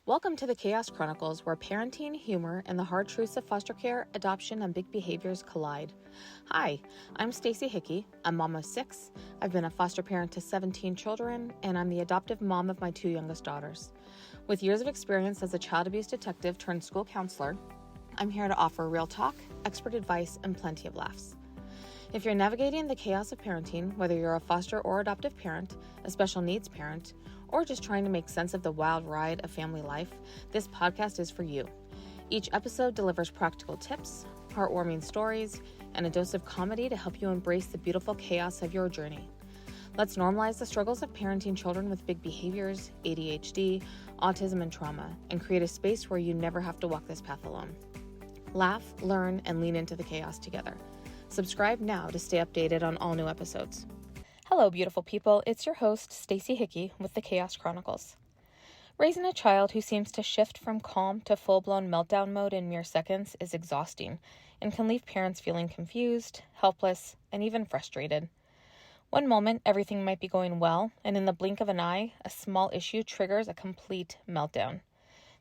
Welcome to the Chaos Chronicles, where parenting, humor, and the hard truths of foster care, adoption, and big behaviors collide. Hi, I'm Stacy Hickey. I'm mom of 6. I've been a foster parent to 17 children, and I'm the adoptive mom of my 2 youngest daughters. With years of experience as a child abuse detective turned school counselor, I'm here to offer real talk, expert advice, and plenty of laughs. If you're navigating the chaos of parenting, whether you're a foster or adoptive parent, a special needs parent, or just trying to make sense of the wild ride of family life, this podcast is for you. Each episode delivers practical tips, heartwarming stories, and a dose of comedy to help you embrace the beautiful chaos of your journey. Let's normalize the struggles of parenting children with big behaviors, ADHD, autism, and trauma, and create a space where you never have to walk this path alone. Laugh, learn, and lean into the chaos together. Subscribe now to stay updated on all new episodes. Hello, beautiful people. It's your host, Stacy Hickey, with the Chaos Chronicles. Raising a child who seems to shift from calm to full-blown meltdown mode in mere seconds is exhausting and can leave parents feeling confused, helpless, and even frustrated. One moment, everything might be going well, and in the blink of an eye, a small issue triggers a complete meltdown.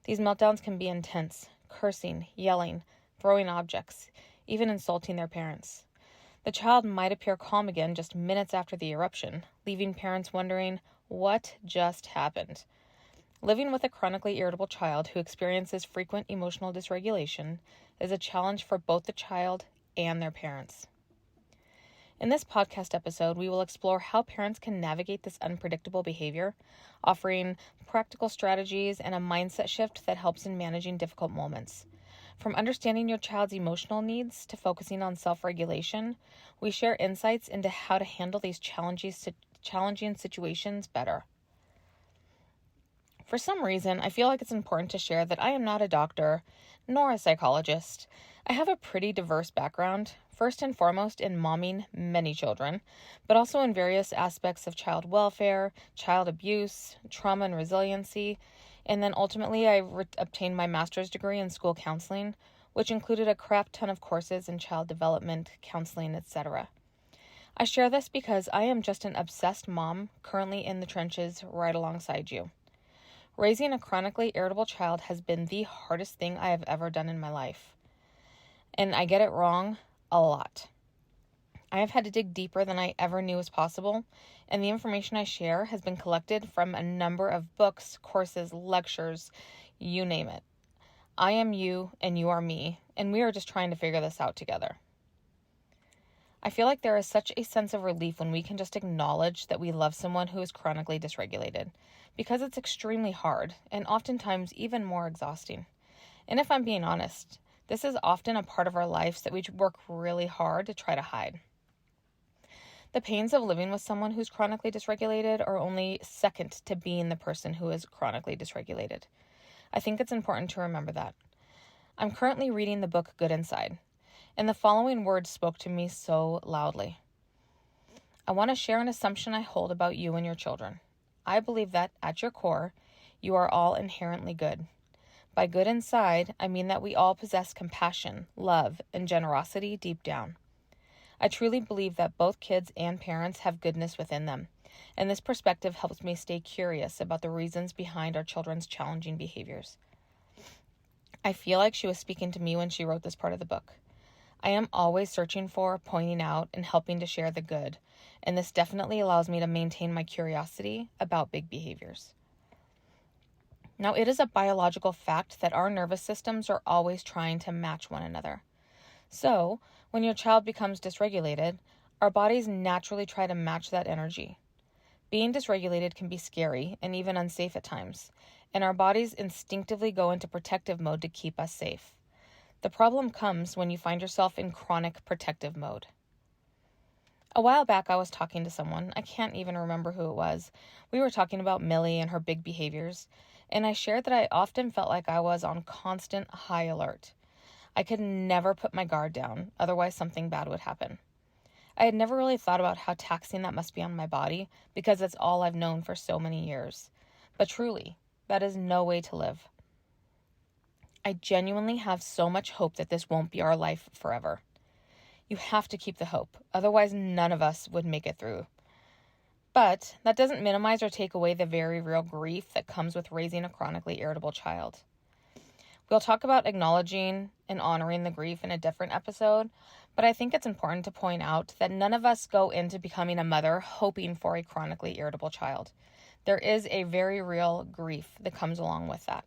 These meltdowns can be intense, cursing, yelling, throwing objects, even insulting their parents. The child might appear calm again just minutes after the eruption, leaving parents wondering, what just happened? Living with a chronically irritable child who experiences frequent emotional dysregulation is a challenge for both the child and their parents. In this podcast episode, we will explore how parents can navigate this unpredictable behavior, offering practical strategies and a mindset shift that helps in managing difficult moments. From understanding your child's emotional needs to focusing on self-regulation, we share insights into how to handle these challenging situations better. For some reason, I feel like it's important to share that I am not a doctor nor a psychologist. I have a pretty diverse background, first and foremost in momming many children, but also in various aspects of child welfare, child abuse, trauma and resiliency, and then ultimately I obtained my master's degree in school counseling, which included a crap ton of courses in child development, counseling, etc. I share this because I am just an obsessed mom currently in the trenches right alongside you. Raising a chronically irritable child has been the hardest thing I have ever done in my life. And I get it wrong a lot. I have had to dig deeper than I ever knew was possible, and the information I share has been collected from a number of books, courses, lectures, you name it. I am you and you are me, and we are just trying to figure this out together. I feel like there is such a sense of relief when we can just acknowledge that we love someone who is chronically dysregulated, because it's extremely hard and oftentimes even more exhausting. And if I'm being honest, this is often a part of our lives that we work really hard to try to hide. The pains of living with someone who's chronically dysregulated are only second to being the person who is chronically dysregulated. I think it's important to remember that. I'm currently reading the book Good Inside, and the following words spoke to me so loudly. I want to share an assumption I hold about you and your children. I believe that, at your core, you are all inherently good. By good inside, I mean that we all possess compassion, love, and generosity deep down. I truly believe that both kids and parents have goodness within them, and this perspective helps me stay curious about the reasons behind our children's challenging behaviors. I feel like she was speaking to me when she wrote this part of the book. I am always searching for, pointing out, and helping to share the good, and this definitely allows me to maintain my curiosity about big behaviors. Now, it is a biological fact that our nervous systems are always trying to match one another. So, when your child becomes dysregulated, our bodies naturally try to match that energy. Being dysregulated can be scary and even unsafe at times, and our bodies instinctively go into protective mode to keep us safe. The problem comes when you find yourself in chronic protective mode. A while back, I was talking to someone. I can't even remember who it was. We were talking about Millie and her big behaviors, and I shared that I often felt like I was on constant high alert. I could never put my guard down, otherwise something bad would happen. I had never really thought about how taxing that must be on my body, because it's all I've known for so many years. But truly, that is no way to live. I genuinely have so much hope that this won't be our life forever. You have to keep the hope, otherwise none of us would make it through. But that doesn't minimize or take away the very real grief that comes with raising a chronically irritable child. We'll talk about acknowledging and honoring the grief in a different episode, but I think it's important to point out that none of us go into becoming a mother hoping for a chronically irritable child. There is a very real grief that comes along with that.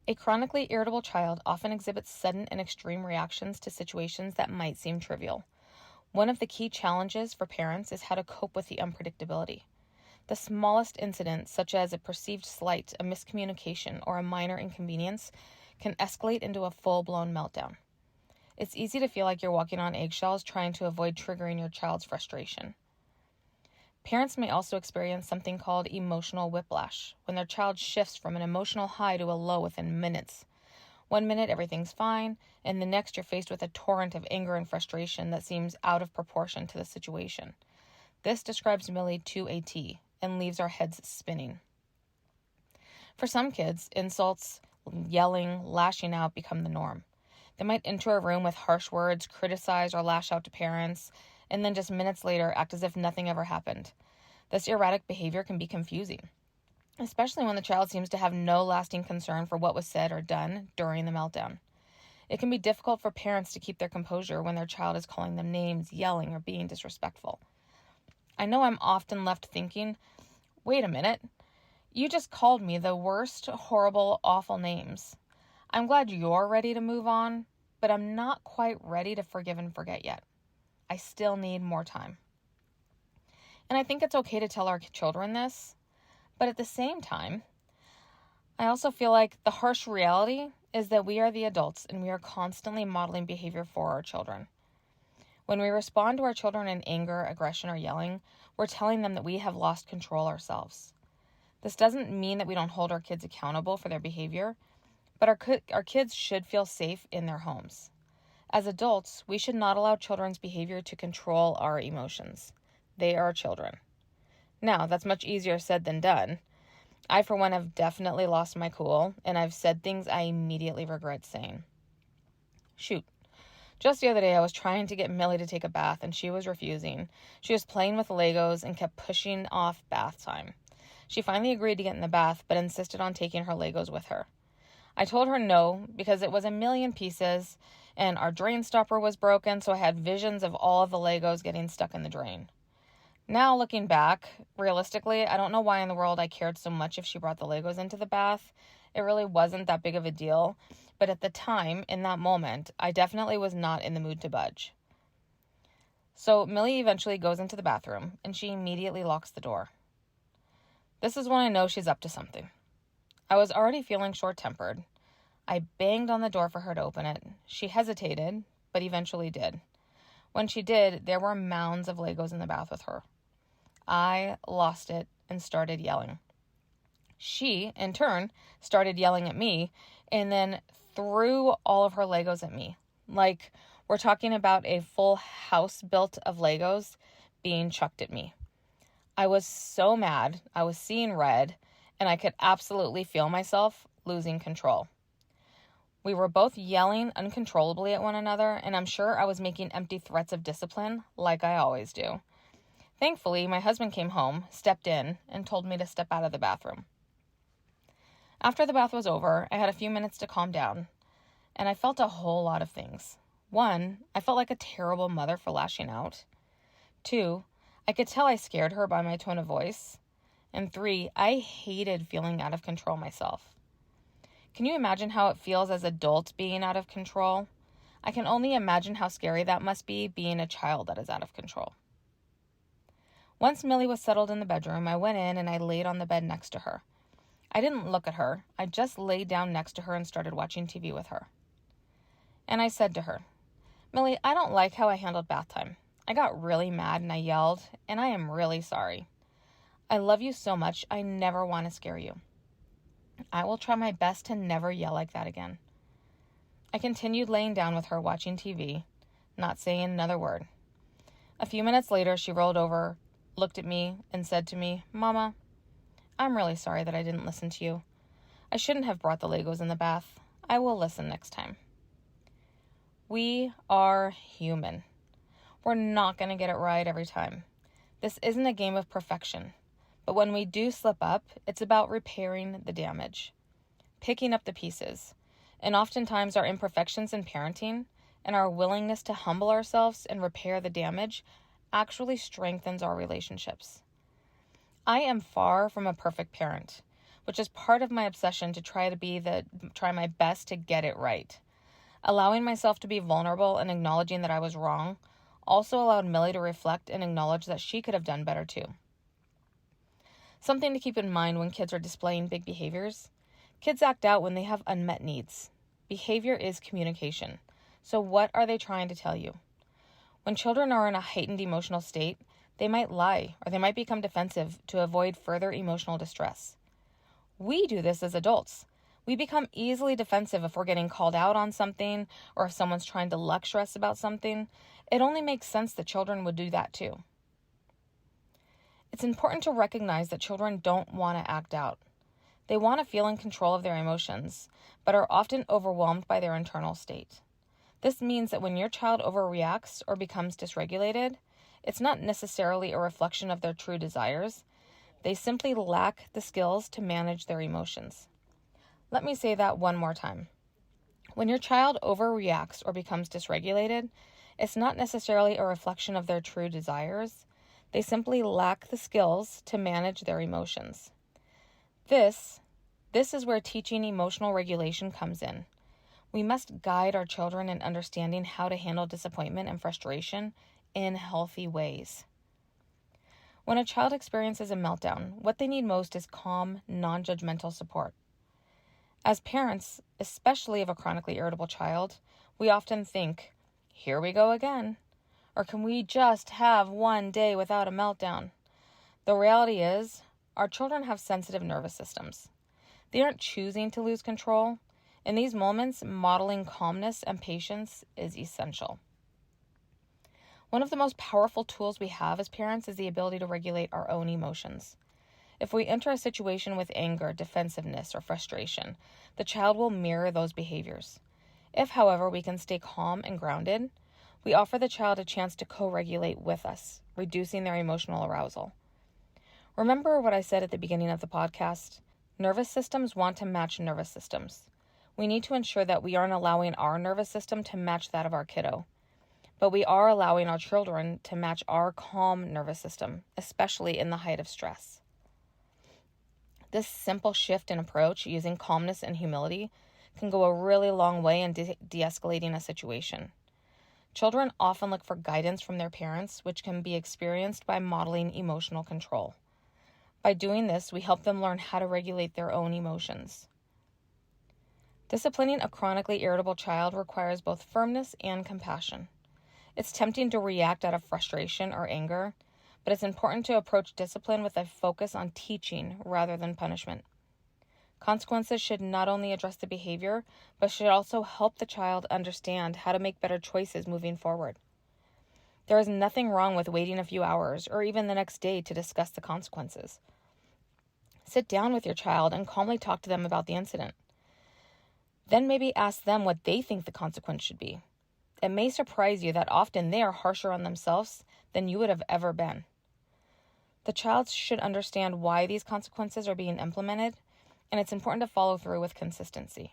A chronically irritable child often exhibits sudden and extreme reactions to situations that might seem trivial. One of the key challenges for parents is how to cope with the unpredictability. The smallest incident, such as a perceived slight, a miscommunication, or a minor inconvenience, can escalate into a full-blown meltdown. It's easy to feel like you're walking on eggshells trying to avoid triggering your child's frustration. Parents may also experience something called emotional whiplash, when their child shifts from an emotional high to a low within minutes. 1 minute everything's fine, and the next you're faced with a torrent of anger and frustration that seems out of proportion to the situation. This describes Millie to a T and leaves our heads spinning. For some kids, insults, yelling, lashing out become the norm. They might enter a room with harsh words, criticize or lash out to parents, and then just minutes later act as if nothing ever happened. This erratic behavior can be confusing, especially when the child seems to have no lasting concern for what was said or done during the meltdown. It can be difficult for parents to keep their composure when their child is calling them names, yelling, or being disrespectful. I know I'm often left thinking, wait a minute, you just called me the worst, horrible, awful names. I'm glad you're ready to move on, but I'm not quite ready to forgive and forget yet. I still need more time. And I think it's okay to tell our children this, but at the same time, I also feel like the harsh reality is that we are the adults and we are constantly modeling behavior for our children. When we respond to our children in anger, aggression, or yelling, we're telling them that we have lost control ourselves. This doesn't mean that we don't hold our kids accountable for their behavior, but our kids should feel safe in their homes. As adults, we should not allow children's behavior to control our emotions. They are children. Now, that's much easier said than done. I, for one, have definitely lost my cool, and I've said things I immediately regret saying. Shoot. Just the other day, I was trying to get Millie to take a bath, and she was refusing. She was playing with Legos and kept pushing off bath time. She finally agreed to get in the bath, but insisted on taking her Legos with her. I told her no, because it was a million pieces, and our drain stopper was broken, so I had visions of all of the Legos getting stuck in the drain. Now, looking back, realistically, I don't know why in the world I cared so much if she brought the Legos into the bath. It really wasn't that big of a deal, but at the time, in that moment, I definitely was not in the mood to budge. So Millie eventually goes into the bathroom, and she immediately locks the door. This is when I know she's up to something. I was already feeling short-tempered. I banged on the door for her to open it. She hesitated, but eventually did. When she did, there were mounds of Legos in the bath with her. I lost it and started yelling. She, in turn, started yelling at me and then threw all of her Legos at me. Like, we're talking about a full house built of Legos being chucked at me. I was so mad, I was seeing red, and I could absolutely feel myself losing control. We were both yelling uncontrollably at one another, and I'm sure I was making empty threats of discipline, like I always do. Thankfully, my husband came home, stepped in, and told me to step out of the bathroom. After the bath was over, I had a few minutes to calm down, and I felt a whole lot of things. 1, I felt like a terrible mother for lashing out. 2, I could tell I scared her by my tone of voice. And 3, I hated feeling out of control myself. Can you imagine how it feels as adults being out of control? I can only imagine how scary that must be being a child that is out of control. Once Millie was settled in the bedroom, I went in and I laid on the bed next to her. I didn't look at her. I just laid down next to her and started watching TV with her. And I said to her, Millie, I don't like how I handled bath time. I got really mad and I yelled, and I am really sorry. I love you so much, I never want to scare you. I will try my best to never yell like that again. I continued laying down with her watching TV, not saying another word. A few minutes later, she rolled over, looked at me, and said to me, Mama, I'm really sorry that I didn't listen to you. I shouldn't have brought the Legos in the bath. I will listen next time. We are human. We're not going to get it right every time. This isn't a game of perfection, but when we do slip up, it's about repairing the damage, picking up the pieces, and oftentimes our imperfections in parenting and our willingness to humble ourselves and repair the damage actually strengthens our relationships. I am far from a perfect parent, which is part of my obsession to try my best to get it right. Allowing myself to be vulnerable and acknowledging that I was wrong also allowed Millie to reflect and acknowledge that she could have done better too. Something to keep in mind when kids are displaying big behaviors. Kids act out when they have unmet needs. Behavior is communication. So what are they trying to tell you? When children are in a heightened emotional state, they might lie or they might become defensive to avoid further emotional distress. We do this as adults. We become easily defensive if we're getting called out on something or if someone's trying to lecture us about something. It only makes sense that children would do that too. It's important to recognize that children don't want to act out. They want to feel in control of their emotions, but are often overwhelmed by their internal state. This means that when your child overreacts or becomes dysregulated, it's not necessarily a reflection of their true desires. They simply lack the skills to manage their emotions. Let me say that one more time. When your child overreacts or becomes dysregulated, it's not necessarily a reflection of their true desires. They simply lack the skills to manage their emotions. This is where teaching emotional regulation comes in. We must guide our children in understanding how to handle disappointment and frustration in healthy ways. When a child experiences a meltdown, what they need most is calm, non-judgmental support. As parents, especially of a chronically irritable child, we often think, here we go again. Or can we just have one day without a meltdown? The reality is, our children have sensitive nervous systems. They aren't choosing to lose control. In these moments, modeling calmness and patience is essential. One of the most powerful tools we have as parents is the ability to regulate our own emotions. If we enter a situation with anger, defensiveness, or frustration, the child will mirror those behaviors. If, however, we can stay calm and grounded, we offer the child a chance to co-regulate with us, reducing their emotional arousal. Remember what I said at the beginning of the podcast? Nervous systems want to match nervous systems. We need to ensure that we aren't allowing our nervous system to match that of our kiddo, but we are allowing our children to match our calm nervous system, especially in the height of stress. This simple shift in approach, using calmness and humility, can go a really long way in de-escalating a situation. Children often look for guidance from their parents, which can be experienced by modeling emotional control. By doing this, we help them learn how to regulate their own emotions. Disciplining a chronically irritable child requires both firmness and compassion. It's tempting to react out of frustration or anger, but it's important to approach discipline with a focus on teaching rather than punishment. Consequences should not only address the behavior, but should also help the child understand how to make better choices moving forward. There is nothing wrong with waiting a few hours or even the next day to discuss the consequences. Sit down with your child and calmly talk to them about the incident. Then maybe ask them what they think the consequence should be. It may surprise you that often they are harsher on themselves than you would have ever been. The child should understand why these consequences are being implemented, and it's important to follow through with consistency.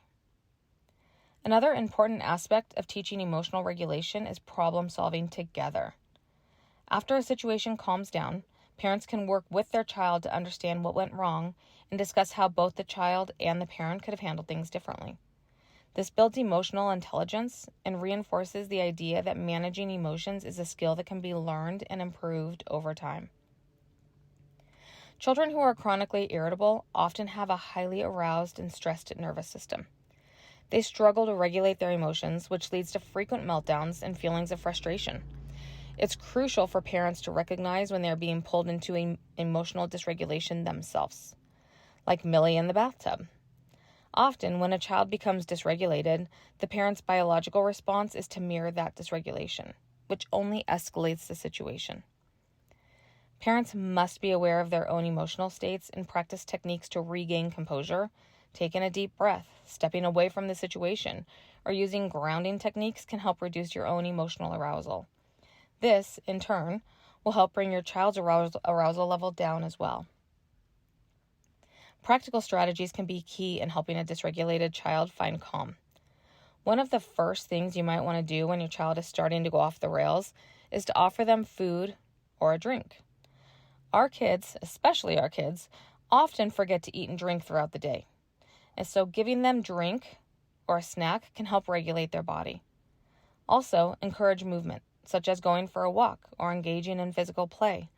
Another important aspect of teaching emotional regulation is problem solving together. After a situation calms down, parents can work with their child to understand what went wrong and discuss how both the child and the parent could have handled things differently. This builds emotional intelligence and reinforces the idea that managing emotions is a skill that can be learned and improved over time. Children who are chronically irritable often have a highly aroused and stressed nervous system. They struggle to regulate their emotions, which leads to frequent meltdowns and feelings of frustration. It's crucial for parents to recognize when they're being pulled into emotional dysregulation themselves, like Millie in the bathtub. Often, when a child becomes dysregulated, the parent's biological response is to mirror that dysregulation, which only escalates the situation. Parents must be aware of their own emotional states and practice techniques to regain composure. Taking a deep breath, stepping away from the situation, or using grounding techniques can help reduce your own emotional arousal. This, in turn, will will help bring your child's arousal level down as well. Practical strategies can be key in helping a dysregulated child find calm. One of the first things you might want to do when your child is starting to go off the rails is to offer them food or a drink. Our kids, especially our kids, often forget to eat and drink throughout the day. And so giving them drink or a snack can help regulate their body. Also, encourage movement, such as going for a walk or engaging in physical play.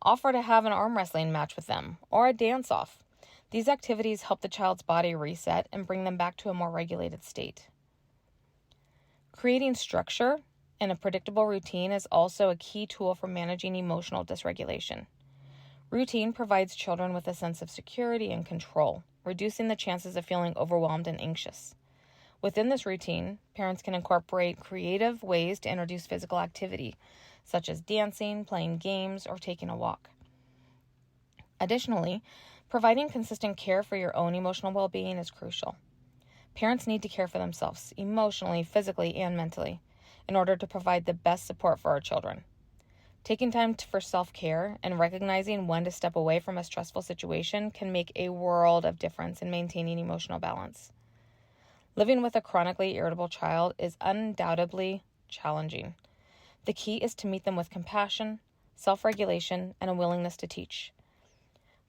Offer to have an arm wrestling match with them or a dance-off. These activities help the child's body reset and bring them back to a more regulated state. Creating structure and a predictable routine is also a key tool for managing emotional dysregulation. Routine provides children with a sense of security and control, reducing the chances of feeling overwhelmed and anxious. Within this routine, parents can incorporate creative ways to introduce physical activity, such as dancing, playing games, or taking a walk. Additionally, providing consistent care for your own emotional well-being is crucial. Parents need to care for themselves, emotionally, physically, and mentally, in order to provide the best support for our children. Taking time for self-care and recognizing when to step away from a stressful situation can make a world of difference in maintaining emotional balance. Living with a chronically irritable child is undoubtedly challenging. The key is to meet them with compassion, self-regulation, and a willingness to teach.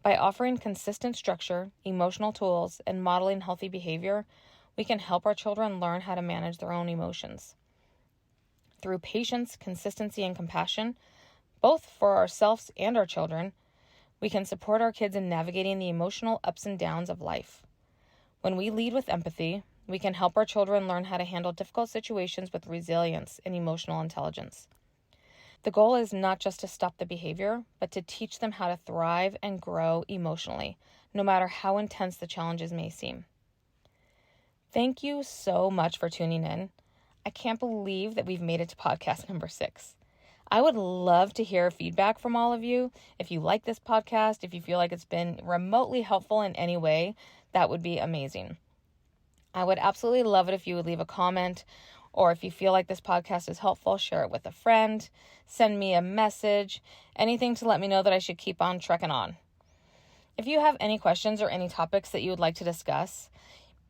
By offering consistent structure, emotional tools, and modeling healthy behavior, we can help our children learn how to manage their own emotions. Through patience, consistency, and compassion, both for ourselves and our children, we can support our kids in navigating the emotional ups and downs of life. When we lead with empathy, we can help our children learn how to handle difficult situations with resilience and emotional intelligence. The goal is not just to stop the behavior, but to teach them how to thrive and grow emotionally, no matter how intense the challenges may seem. Thank you so much for tuning in. I can't believe that we've made it to podcast number 6. I would love to hear feedback from all of you. If you like this podcast, if you feel like it's been remotely helpful in any way, that would be amazing. I would absolutely love it if you would leave a comment, or if you feel like this podcast is helpful, share it with a friend, send me a message, anything to let me know that I should keep on trekking on. If you have any questions or any topics that you would like to discuss,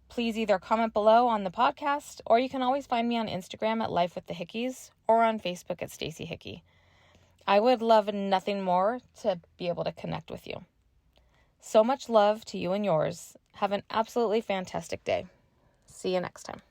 please either comment below on the podcast, or you can always find me on Instagram at Life with the Hickeys or on Facebook at Stacy Hickey. I would love nothing more to be able to connect with you. So much love to you and yours. Have an absolutely fantastic day. See you next time.